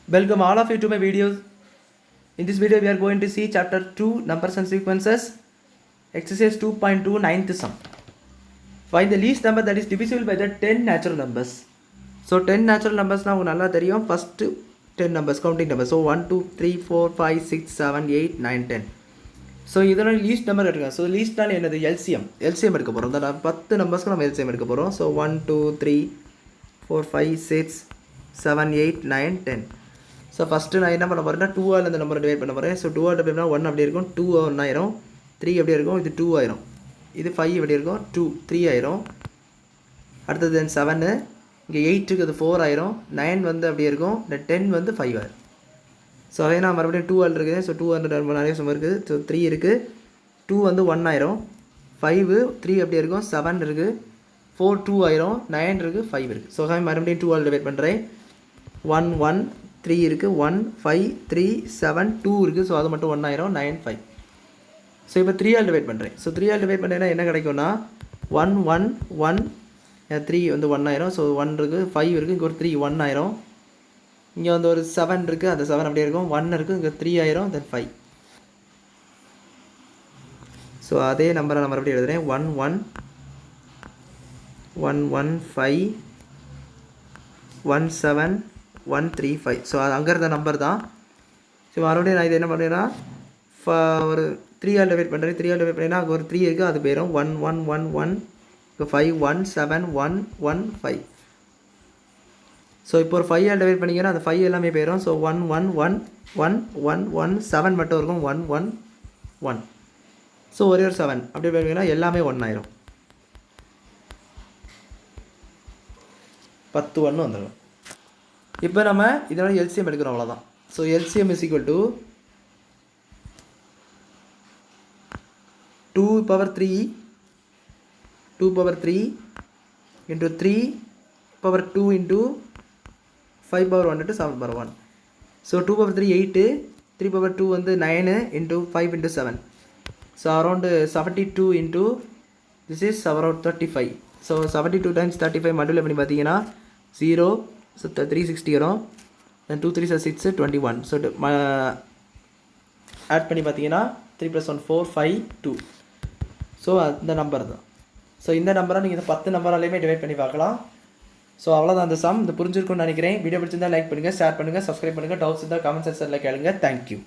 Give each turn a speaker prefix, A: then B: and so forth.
A: Welcome all of you to my videos. In this video we are going to see chapter 2 numbers and sequences, exercise 2.2 ninth sum. Find the least number that is divisible by the 10 natural numbers. So 10 natural numbers na unga nalla theriyum. First 10 numbers, counting numbers. So 1 2 3 4 5 6 7 8 9 10. So இதனோட least number எடுக்கலாம். So லீஸ்ட்னால் என்னது? LCM எடுக்க போகிறோம். இந்த 10 நம்பர்ஸ்க்கு நம்ம LCM எடுக்க போகிறோம். So 1 2 3 4 5 6 7 8 9 10. So first நான் என்ன பண்ண போகிறேன்னா 2ஆல் இந்த நம்பரை டிவைட் பண்ண போகிறேன். ஸோ 2ஆல் டிவைட் பண்ணால் 1 அப்படி இருக்கும், 2 1 ஆயிரும், 3 எப்படி இருக்கும், இது 2 ஆயிரும், இது 5 எப்படி இருக்கும், 2 3 ஆயிரும். அடுத்தது தென் 7, இங்கே 8க்கு அது 4 ஆயிரும், 9 வந்து அப்படியே இருக்கும், இந்த 10 வந்து 5 ஆயிரும். ஸோ அதே நான் மறுபடியும் 2ஆல் இருக்குது. ஸோ 200 நிறைய சும்மா இருக்குது. ஸோ 3 இருக்குது, 2 வந்து 1 ஆயிரும், 5 3 அப்படியே இருக்கும், 7 இருக்குது, 4 2 ஆயிரும், 9 இருக்குது, 5 இருக்குது. ஸோ மறுபடியும் 2ஆல் டிவைட் பண்ணுறேன். 1 1 3 இருக்குது, 1 5 3 7 2 இருக்குது. ஸோ அது மட்டும் 1 ஆயிரும், 9 5. ஸோ இப்போ 3ஆல் டிவைட் பண்ணுறேன். ஸோ 3ஆல் டிவைட் பண்ணேன்னா என்ன கிடைக்கும்னா 1 1 1 3 வந்து 1 ஆயிரும். ஸோ 1 இருக்குது, 5 இருக்குது, இங்கே ஒரு 3 1 ஆயிரும், இங்கே வந்து ஒரு 7 இருக்குது, அந்த 7 அப்படியே இருக்கும், 1 இருக்குது, இங்கே 3 ஆயிரும், தென் 5. ஸோ அதே நம்பரை நான் மறுபடியும் எழுதுகிறேன். 1 1 1 1 5 1 7 1 3 5. ஸோ அது அங்கே இருந்த நம்பர் தான். ஸோ மறுபடியும் நான் இது என்ன பண்ணுறேன்னா ஒரு 3ஆல் டிவைட் பண்ணுறேன். 3ஆல் டிவைட் பண்ணிங்கன்னா அங்கே ஒரு 3 இருக்குது, அது போயிடும். 1 1 1 1 இப்போ 5 1 7 1 1 5. ஸோ இப்போ ஒரு 5ஆல் டிவைட் பண்ணிங்கன்னா அந்த 5 எல்லாமே போயிடும். ஸோ 1 1 1 1 1 1 7 மட்டும் இருக்கும், 1 1 1. ஸோ ஒரே ஒரு 7 அப்படி பண்ணிங்கன்னா எல்லாமே 1 ஆயிரும், 10 1 வந்துடும். இப்போ நம்ம இதோட எல்சிஎம் எடுக்கிறோம், அவ்வளோதான். So LCM is equal to 2 power 3 into 3 power 2 into 5 power 1 into 7 power 1. So 2 power 3 8, 3 power 2 வந்து 9 into 5 into 7. So around 72 into this is around 35. So 72 times 35 multiply பண்ணி பார்த்தீங்கன்னா 0, ஸோ 360 வரும், தென் 2 3 6 21. ஸோ ஆட் பண்ணி பார்த்தீங்கன்னா 3 + 1 4 5 2. ஸோ அந்த number தான். So இந்த நம்பரை நீங்கள் இந்த 10 நம்பராலையுமே டிவைட் பண்ணி பார்க்கலாம். ஸோ அவ்வளோதான் அந்த சம். இது புரிஞ்சிருக்கும்னு நினைக்கிறேன். வீடியோ பிடிச்சிருந்தால் லைக் பண்ணுங்கள், ஷேர் பண்ணுங்கள், சப்ஸ்கிரைப் பண்ணுங்கள். டவுட்ஸ் இருந்தால் கமெண்ட் செக்ஷனில் கேளுங்க. தேங்க்யூ.